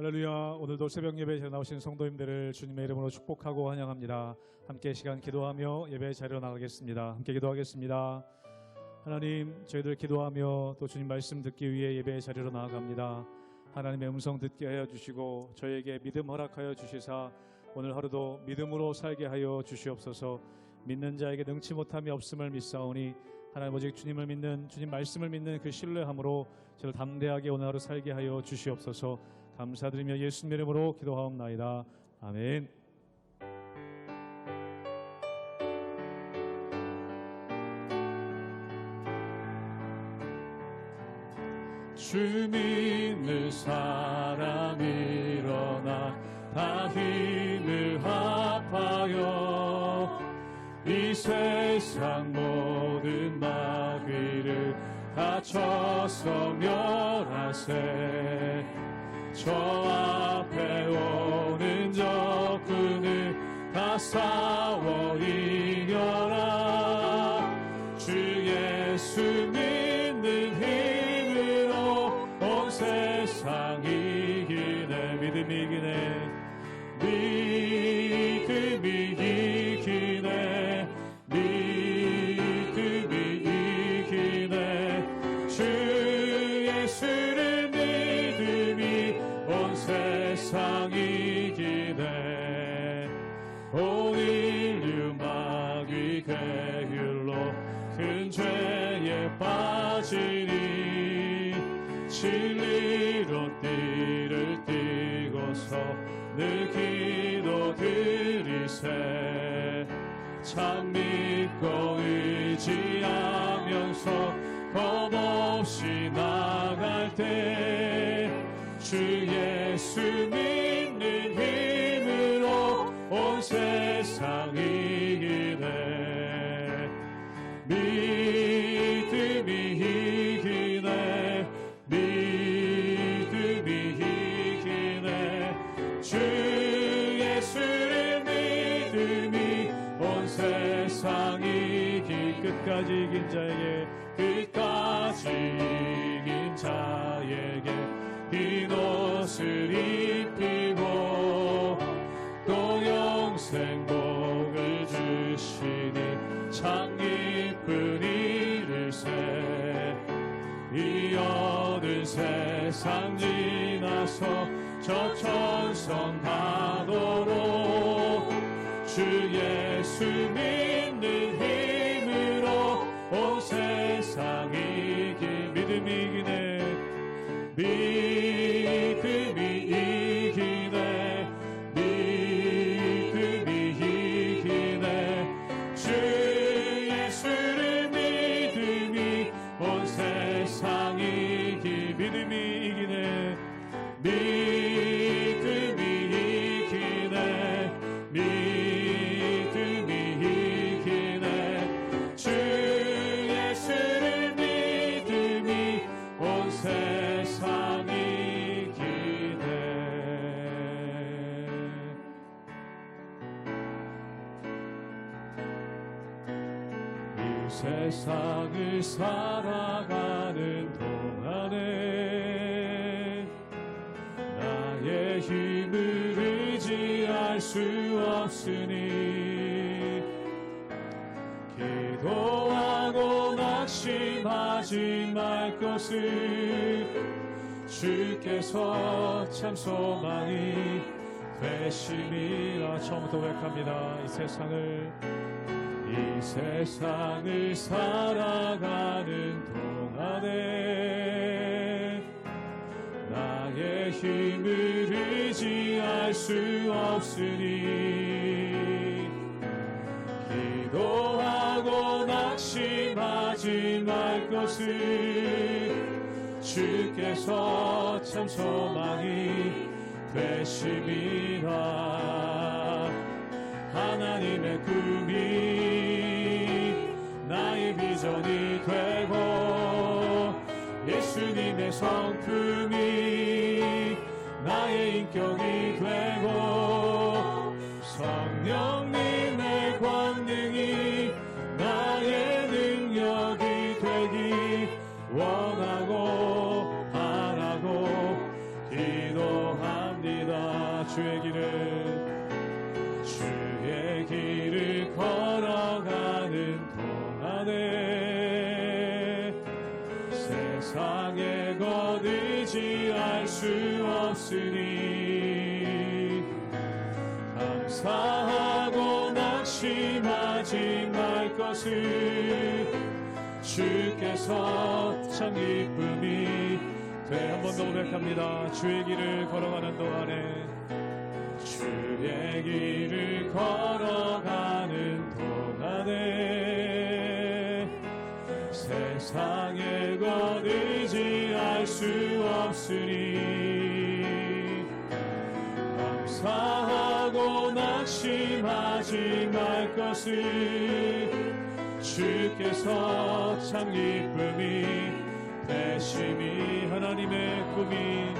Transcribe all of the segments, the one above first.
할렐루야. 오늘도 새벽 예배에 나오신 성도님들을 주님의 이름으로 축복하고 환영합니다. 함께 시간 기도하며 예배 자리로 나가겠습니다. 함께 기도하겠습니다. 하나님, 저희들 기도하며 또 주님 말씀 듣기 위해 예배 자리로 나아갑니다. 하나님의 음성 듣게 하여 주시고 저희에게 믿음 허락하여 주시사 오늘 하루도 믿음으로 살게 하여 주시옵소서. 믿는 자에게 능치 못함이 없음을 믿사오니 하나님 오직 주님을 믿는, 주님 말씀을 믿는 그 신뢰함으로 저를 담대하게 오늘 하루 살게 하여 주시옵소서. 감사드리며 예수님 이름으로 기도하옵나이다. 아멘. 주 믿는 사람 일어나 다 힘을 합하여 이 세상 모든 마귀를 다 쳐서 멸하세. 저 앞에 오는 적군을 다 싸워 이겨라. 주 예수 믿는 힘으로 온 세상 이기네. 믿음이 이기네. 믿음이 이기네. 믿음이 이기네. 주 예수를 믿음이 온 세상 이기네. 온 인류 마귀 괴율로 큰 죄에 빠지니 진리로 띠를 띠고서 늘 기도드리세. 참 믿고 의지하면서 겁없이 나갈 때 주 예수 믿는 힘으로 온 세상 이기네. 믿음이 이기네. 믿음이 이기네. 주 예수를 믿음이 온 세상 이기. 끝까지 이긴 자에게, 끝까지 이긴 자에게 흰 옷을 입히고 또 영생 복을 주시니 참 기쁜 일일세. 이 어두운 세상 지나서 저 천성 가도록 주 예수 믿는 힘으로 온 세상 이기. 믿음이 이기네. 믿음이 이기네. 믿음이 이기네. 주 예수를 믿음이 온 세상 이기. 믿음이 이기네. 믿음이 이기네. 믿음이 이기네. 주 예수를 믿음이 온 세상 이기네. 이 세상을 살아가는 동안에 나의 힘을 의지할 수 없으니 기도하고 낙심하지 말 것을 주께서 참 소망이 되심이라. 처음부터 고백합니다. 이 세상을 살아가는 동안에 나의 힘을 의지할 수 없으니 기도하고 낙심하지 말 것을 주께서 참 소망이 되심이라. 하나님의 꿈이 나의 비전이 되고 예수님의 성품이 나의 인격이 되고 성령님의 권능이 나의 능력이 되기 원하고 바라고 기도합니다. 없으니 감사하고 낙심하지 말 것을 주께서 참 기쁨이 돼. 한 번 더 고백합니다. 주의 길을 걸어가는 동안에 주의 길을 걸어가는 동안에 세상의 것 의지할 수 없으니 감사하고 낙심하지 말 것을 주께서 참 기쁨이 되심이 하나님의 꿈이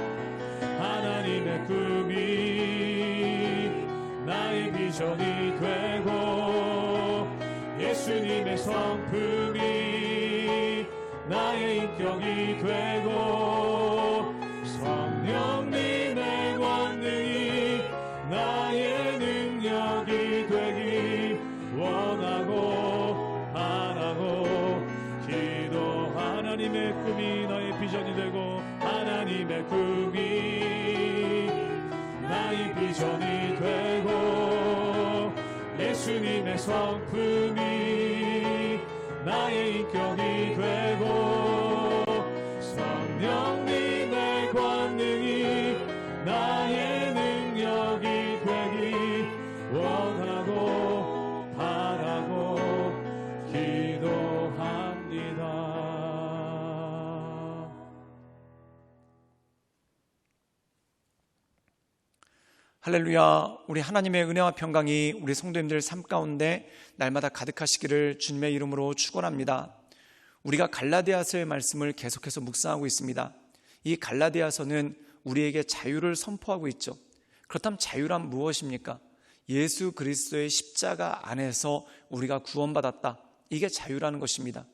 나의 비전이 되고 예수님의 성품이 나의 인격이 되고 성령님의 권능이 나의 능력이 되기 원하고 바라고 기도. 하나님의 꿈이 나의 비전이 되고 하나님의 꿈이 나의 비전이 되고 예수님의 성품이 나의 인격이 되고 성령님의 권능이 나의 능력이 되기 원하고 바라고 기도합니다. 할렐루야. 우리 하나님의 은혜와 평강이 우리 성도님들 삶 가운데 날마다 가득하시기를 주님의 이름으로 축원합니다. 우리가 갈라디아서의 말씀을 계속해서 묵상하고 있습니다. 이 갈라디아서는 우리에게 자유를 선포하고 있죠. 그렇다면 자유란 무엇입니까? 예수 그리스도의 십자가 안에서 우리가 구원받았다. 이게 자유라는 것입니다.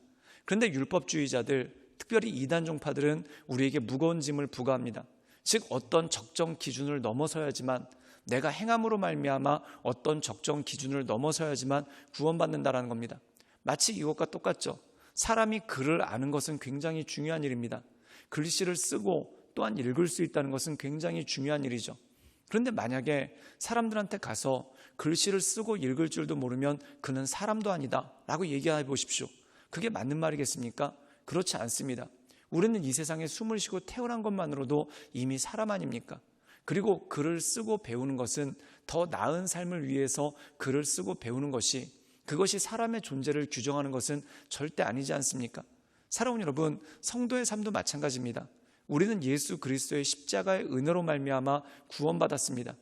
그런데 율법주의자들, 특별히 이단 종파들은 우리에게 무거운 짐을 부과합니다. 즉 어떤 적정 기준을 넘어서야지만, 내가 행함으로 말미암아 어떤 적정 기준을 넘어서야지만 구원받는다라는 겁니다. 마치 이것과 똑같죠. 사람이 글을 아는 것은 굉장히 중요한 일입니다. 글씨를 쓰고 또한 읽을 수 있다는 것은 굉장히 중요한 일이죠. 그런데 만약에 사람들한테 가서 글씨를 쓰고 읽을 줄도 모르면 그는 사람도 아니다 라고 얘기해 보십시오. 그게 맞는 말이겠습니까? 그렇지 않습니다. 우리는 이 세상에 숨을 쉬고 태어난 것만으로도 이미 사람 아닙니까? 그리고 글을 쓰고 배우는 것은 더 나은 삶을 위해서 글을 쓰고 배우는 것이, 그것이 사람의 존재를 규정하는 것은 절대 아니지 않습니까? 사랑하는 여러분, 성도의 삶도 마찬가지입니다. 우리는 예수 그리스도의 십자가의 은혜로 말미암아 구원받았습니다.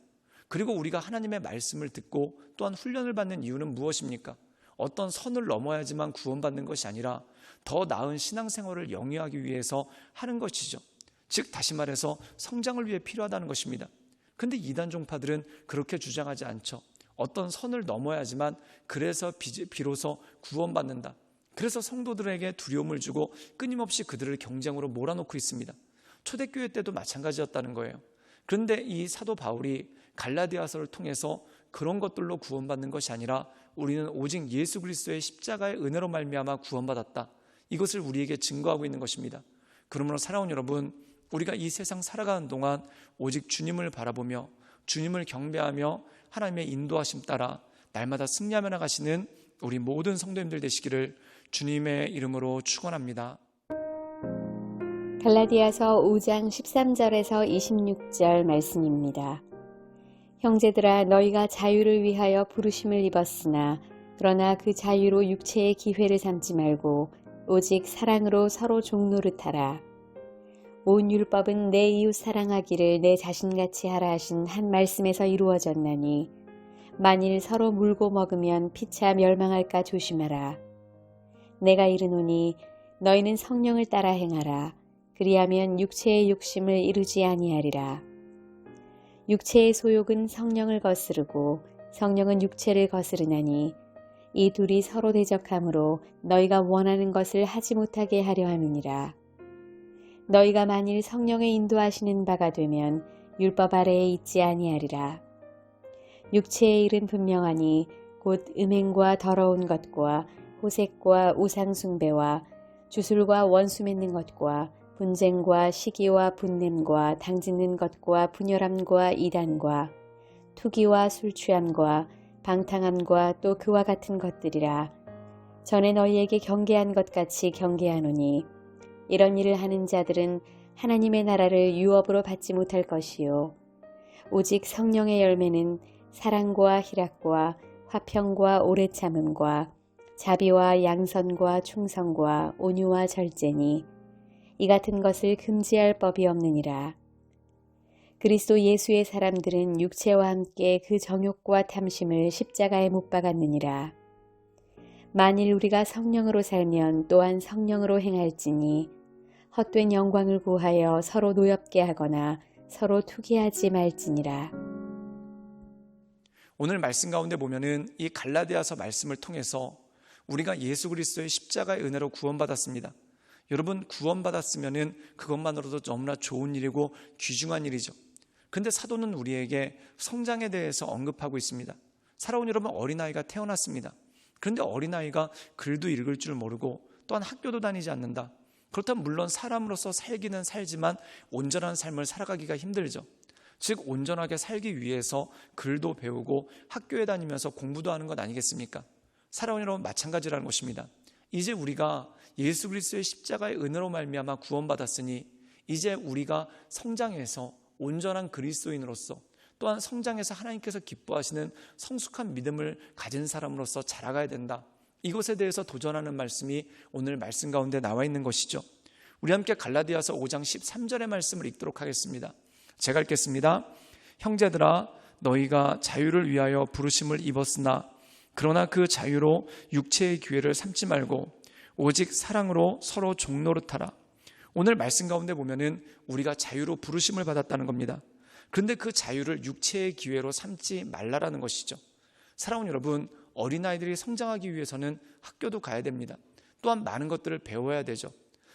그리고 우리가 하나님의 말씀을 듣고 또한 훈련을 받는 이유는 무엇입니까? 어떤 선을 넘어야지만 구원받는 것이 아니라 더 나은 신앙생활을 영위하기 위해서 하는 것이죠. 즉 다시 말해서 성장을 위해 필요하다는 것입니다. 그런데 이단 종파들은 그렇게 주장하지 않죠. 어떤 선을 넘어야지만 그래서 비로소 구원받는다. 그래서 성도들에게 두려움을 주고 끊임없이 그들을 경쟁으로 몰아놓고 있습니다. 초대교회 때도 마찬가지였다는 거예요. 그런데 이 사도 바울이 갈라디아서를 통해서 그런 것들로 구원받는 것이 아니라 우리는 오직 예수 그리스도의 십자가의 은혜로 말미암아 구원받았다. 이것을 우리에게 증거하고 있는 것입니다. 그러므로 사랑하는 여러분, 우리가 이 세상 살아가는 동안 오직 주님을 바라보며 주님을 경배하며 하나님의 인도하심 따라 날마다 승리하며 나가시는 우리 모든 성도님들 되시기를 주님의 이름으로 축원합니다. 갈라디아서 5장 13절에서 26절 말씀입니다. 형제들아, 너희가 자유를 위하여 부르심을 입었으나 그러나 그 자유로 육체의 기회를 삼지 말고 오직 사랑으로 서로 종노릇하라. 온 율법은 내 이웃 사랑하기를 내 자신같이 하라 하신 한 말씀에서 이루어졌나니 만일 서로 물고 먹으면 피차 멸망할까 조심하라. 내가 이르노니 너희는 성령을 따라 행하라. 그리하면 육체의 욕심을 이루지 아니하리라. 육체의 소욕은 성령을 거스르고 성령은 육체를 거스르나니 이 둘이 서로 대적하므로 너희가 원하는 것을 하지 못하게 하려 함이니라. 너희가 만일 성령의 인도하시는 바가 되면 율법 아래에 있지 아니하리라. 육체의 일은 분명하니 곧 음행과 더러운 것과 호색과 우상 숭배와 주술과 원수 맺는 것과 분쟁과 시기와 분냄과 당짓는 것과 분열함과 이단과 투기와 술 취함과 방탕함과 또 그와 같은 것들이라. 전에 너희에게 경계한 것 같이 경계하노니 이런 일을 하는 자들은 하나님의 나라를 유업으로 받지 못할 것이요 오직 성령의 열매는 사랑과 희락과 화평과 오래 참음과 자비와 양선과 충성과 온유와 절제니 이 같은 것을 금지할 법이 없느니라. 그리스도 예수의 사람들은 육체와 함께 그 정욕과 탐심을 십자가에 못 박았느니라. 만일 우리가 성령으로 살면 또한 성령으로 행할지니 헛된 영광을 구하여 서로 노엽게 하거나 서로 투기하지 말지니라. 오늘 말씀 가운데 보면은 이 갈라디아서 말씀을 통해서 우리가 예수 그리스도의 십자가의 은혜로 구원받았습니다. 여러분, 구원받았으면은 그것만으로도 너무나 좋은 일이고 귀중한 일이죠. 근데 사도는 우리에게 성장에 대해서 언급하고 있습니다. 사랑하는 여러분, 어린아이가 태어났습니다. 그런데 어린아이가 글도 읽을 줄 모르고 또한 학교도 다니지 않는다. 그렇다면 물론 사람으로서 살기는 살지만 온전한 삶을 살아가기가 힘들죠. 즉 온전하게 살기 위해서 글도 배우고 학교에 다니면서 공부도 하는 것 아니겠습니까? 사랑하는 여러분, 마찬가지라는 것입니다. 이제 우리가 예수 그리스도의 십자가의 은혜로 말미암아 구원받았으니 이제 우리가 성장해서 온전한 그리스도인으로서 또한 성장해서 하나님께서 기뻐하시는 성숙한 믿음을 가진 사람으로서 자라가야 된다. 이것에 대해서 도전하는 말씀이 오늘 말씀 가운데 나와 있는 것이죠. 우리 함께 갈라디아서 5장 13절의 말씀을 읽도록 하겠습니다. 제가 읽겠습니다. 형제들아, 너희가 자유를 위하여 부르심을 입었으나 그러나 그 자유로 육체의 기회를 삼지 말고 오직 사랑으로 서로 종노릇하라. 오늘 말씀 가운데 보면은 우리가 자유로 부르심을 받았다는 겁니다. 그런데 그 자유를 육체의 기회로 삼지 말라라는 것이죠. 사랑하는 여러분, 어린아이들이 성장하기 위해서는 학교도 가야 됩니다. 또한 많은 것들을 배워야 되죠.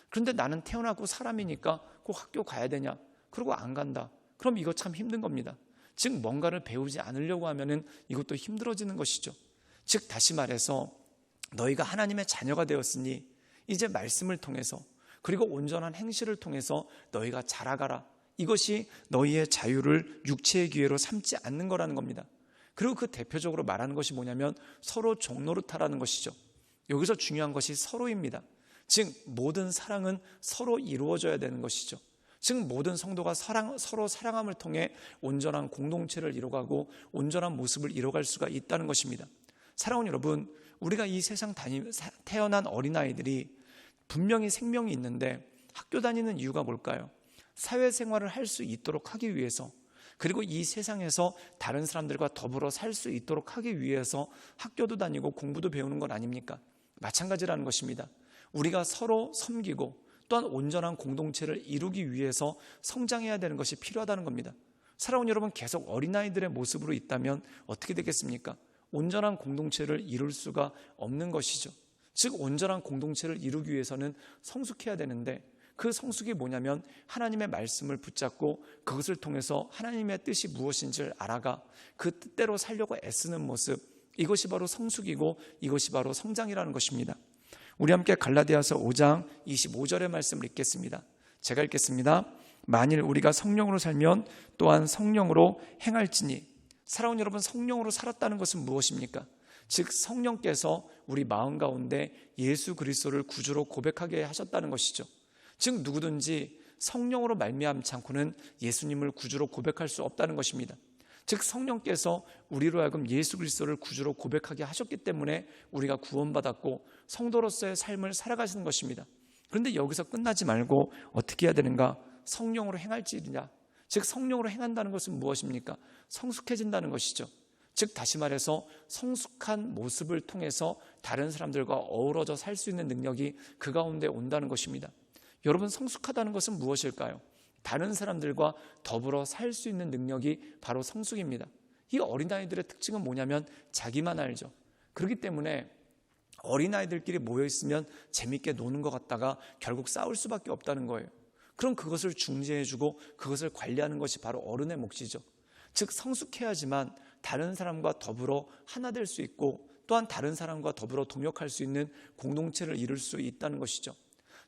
그런데 나는 태어나고 사람이니까 꼭 학교 가야 되냐? 그러고 안 간다. 그럼 이거 참 힘든 겁니다. 즉 뭔가를 배우지 않으려고 하면은 이것도 힘들어지는 것이죠. 즉 다시 말해서 너희가 하나님의 자녀가 되었으니 이제 말씀을 통해서 그리고 온전한 행실을 통해서 너희가 자라가라. 이것이 너희의 자유를 육체의 기회로 삼지 않는 거라는 겁니다. 그리고 그 대표적으로 말하는 것이 뭐냐면 서로 종노릇하라는 것이죠. 여기서 중요한 것이 서로입니다. 즉 모든 사랑은 서로 이루어져야 되는 것이죠. 즉 모든 성도가 서로 사랑함을 통해 온전한 공동체를 이뤄가고 온전한 모습을 이뤄갈 수가 있다는 것입니다. 사랑하는 여러분, 우리가 이 세상 태어난 어린아이들이 분명히 생명이 있는데 학교 다니는 이유가 뭘까요? 사회생활을 할 수 있도록 하기 위해서, 그리고 이 세상에서 다른 사람들과 더불어 살 수 있도록 하기 위해서 학교도 다니고 공부도 배우는 건 아닙니까? 마찬가지라는 것입니다. 우리가 서로 섬기고 또한 온전한 공동체를 이루기 위해서 성장해야 되는 것이 필요하다는 겁니다. 사랑하는 여러분, 계속 어린아이들의 모습으로 있다면 어떻게 되겠습니까? 온전한 공동체를 이룰 수가 없는 것이죠. 즉 온전한 공동체를 이루기 위해서는 성숙해야 되는데 그 성숙이 뭐냐면 하나님의 말씀을 붙잡고 그것을 통해서 하나님의 뜻이 무엇인지를 알아가 그 뜻대로 살려고 애쓰는 모습, 이것이 바로 성숙이고 이것이 바로 성장이라는 것입니다. 우리 함께 갈라디아서 5장 25절의 말씀을 읽겠습니다. 제가 읽겠습니다. 만일 우리가 성령으로 살면 또한 성령으로 행할지니. 사랑하는 여러분, 성령으로 살았다는 것은 무엇입니까? 즉 성령께서 우리 마음 가운데 예수 그리스도를 구주로 고백하게 하셨다는 것이죠. 즉 누구든지 성령으로 말미암지 않고는 예수님을 구주로 고백할 수 없다는 것입니다. 즉 성령께서 우리로 하여금 예수 그리스도를 구주로 고백하게 하셨기 때문에 우리가 구원받았고 성도로서의 삶을 살아가시는 것입니다. 그런데 여기서 끝나지 말고 어떻게 해야 되는가? 성령으로 행할지니라. 즉 성령으로 행한다는 것은 무엇입니까? 성숙해진다는 것이죠. 즉 다시 말해서 성숙한 모습을 통해서 다른 사람들과 어우러져 살 수 있는 능력이 그 가운데 온다는 것입니다. 여러분, 성숙하다는 것은 무엇일까요? 다른 사람들과 더불어 살 수 있는 능력이 바로 성숙입니다. 이 어린아이들의 특징은 뭐냐면 자기만 알죠. 그렇기 때문에 어린아이들끼리 모여있으면 재밌게 노는 것 같다가 결국 싸울 수밖에 없다는 거예요. 그럼 그것을 중재해주고 그것을 관리하는 것이 바로 어른의 몫이죠. 즉 성숙해야지만 다른 사람과 더불어 하나 될 수 있고 또한 다른 사람과 더불어 동역할 수 있는 공동체를 이룰 수 있다는 것이죠.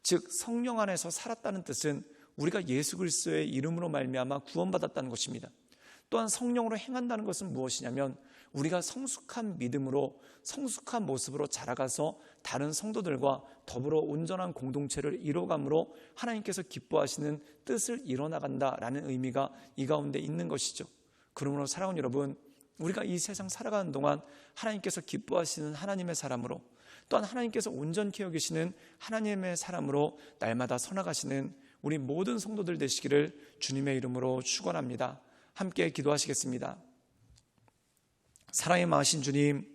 즉 성령 안에서 살았다는 뜻은 우리가 예수 그리스도의 이름으로 말미암아 구원받았다는 것입니다. 또한 성령으로 행한다는 것은 무엇이냐면 우리가 성숙한 믿음으로 성숙한 모습으로 자라가서 다른 성도들과 더불어 온전한 공동체를 이뤄감으로 하나님께서 기뻐하시는 뜻을 이뤄나간다라는 의미가 이 가운데 있는 것이죠. 그러므로 사랑하는 여러분, 우리가 이 세상 살아가는 동안 하나님께서 기뻐하시는 하나님의 사람으로, 또한 하나님께서 온전케 여기시는 하나님의 사람으로 날마다 서나가시는 우리 모든 성도들 되시기를 주님의 이름으로 축원합니다. 함께 기도하시겠습니다. 사랑의 마하신 주님,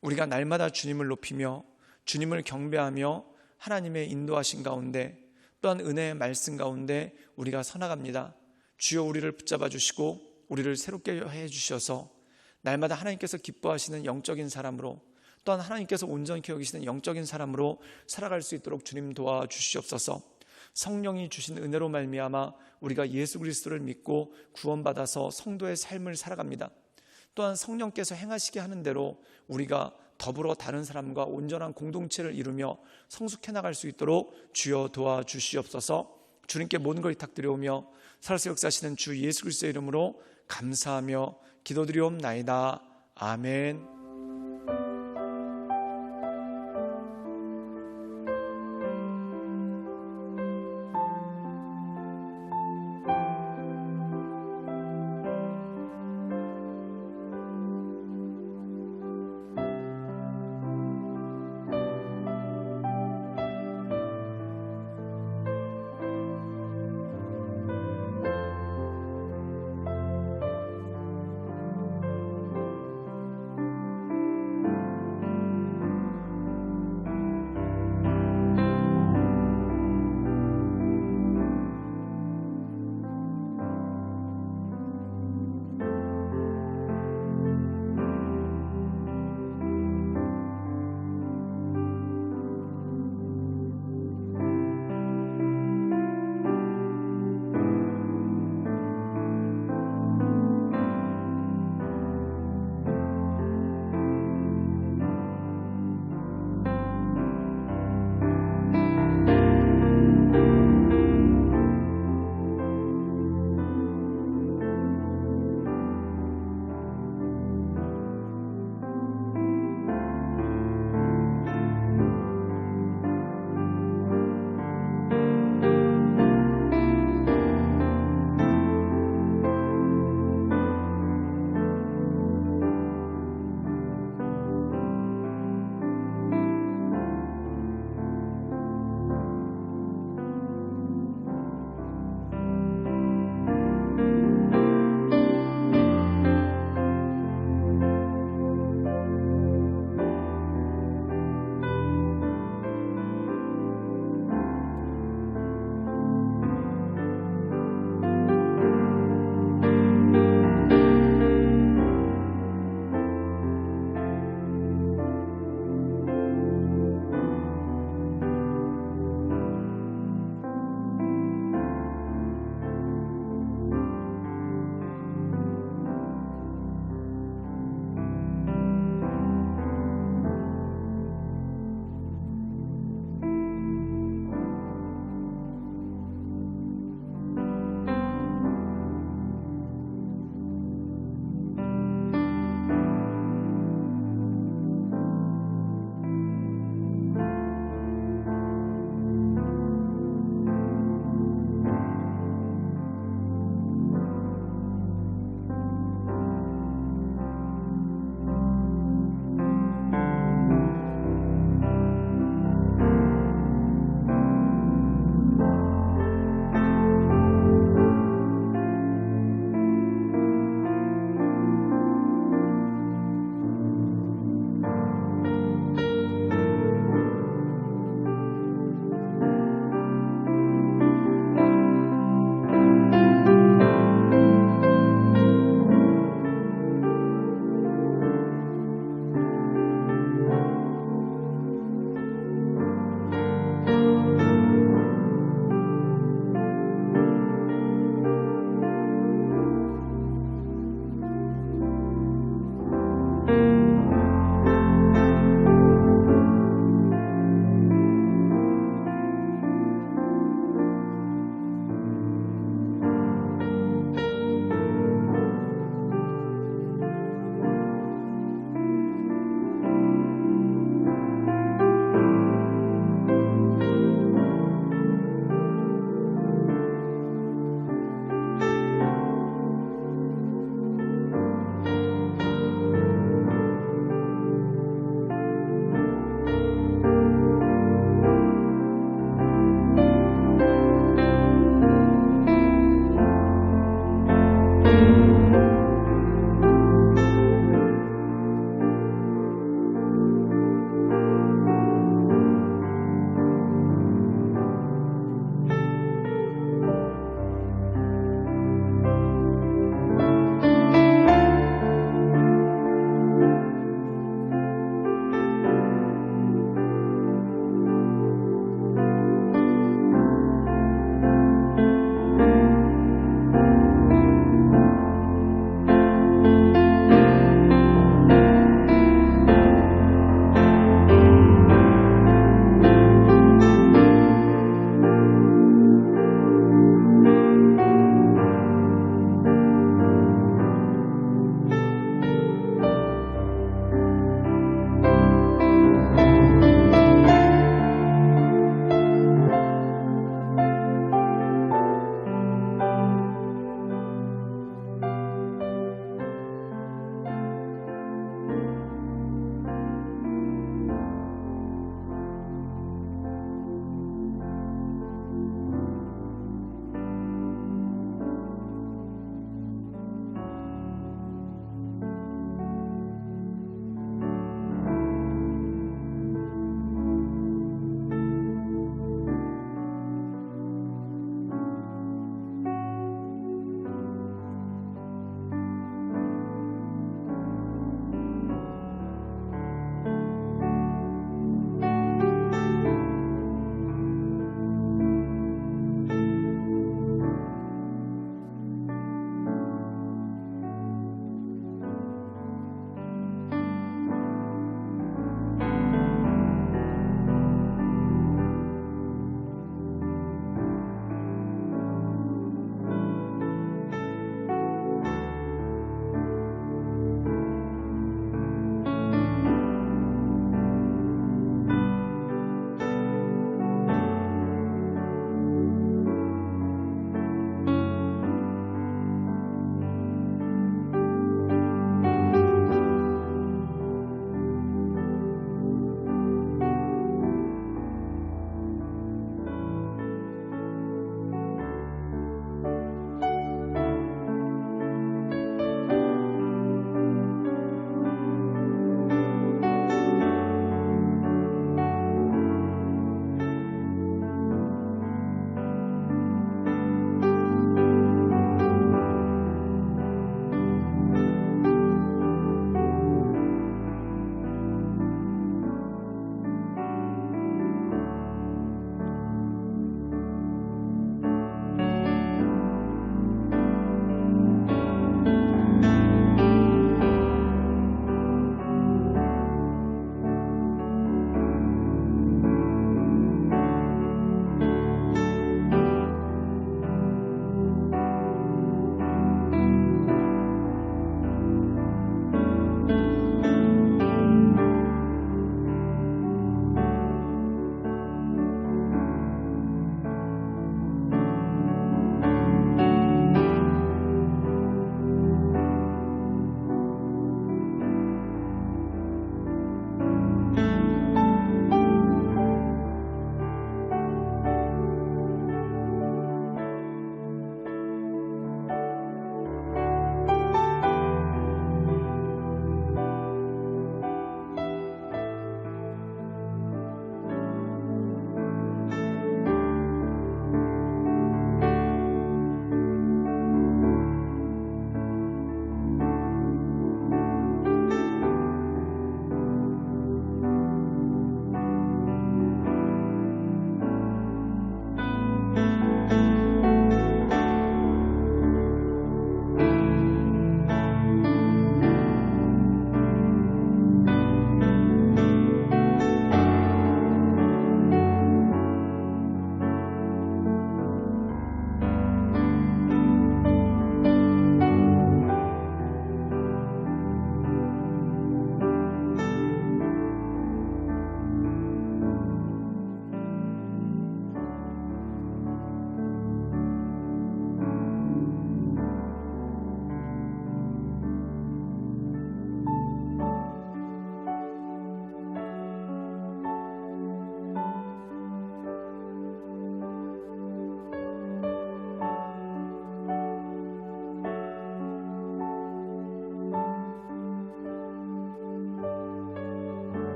우리가 날마다 주님을 높이며 주님을 경배하며 하나님의 인도하신 가운데, 또한 은혜의 말씀 가운데 우리가 서나갑니다. 주여, 우리를 붙잡아 주시고 우리를 새롭게 해 주셔서 날마다 하나님께서 기뻐하시는 영적인 사람으로, 또한 하나님께서 온전케 여기시는 영적인 사람으로 살아갈 수 있도록 주님 도와주시옵소서. 성령이 주신 은혜로 말미암아 우리가 예수 그리스도를 믿고 구원받아서 성도의 삶을 살아갑니다. 또한 성령께서 행하시게 하는 대로 우리가 더불어 다른 사람과 온전한 공동체를 이루며 성숙해 나갈 수 있도록 주여 도와주시옵소서. 주님께 모든 걸 부탁드려오며 살아서 역사하시는 주 예수 그리스도의 이름으로 감사하며 기도드리옵나이다. 아멘.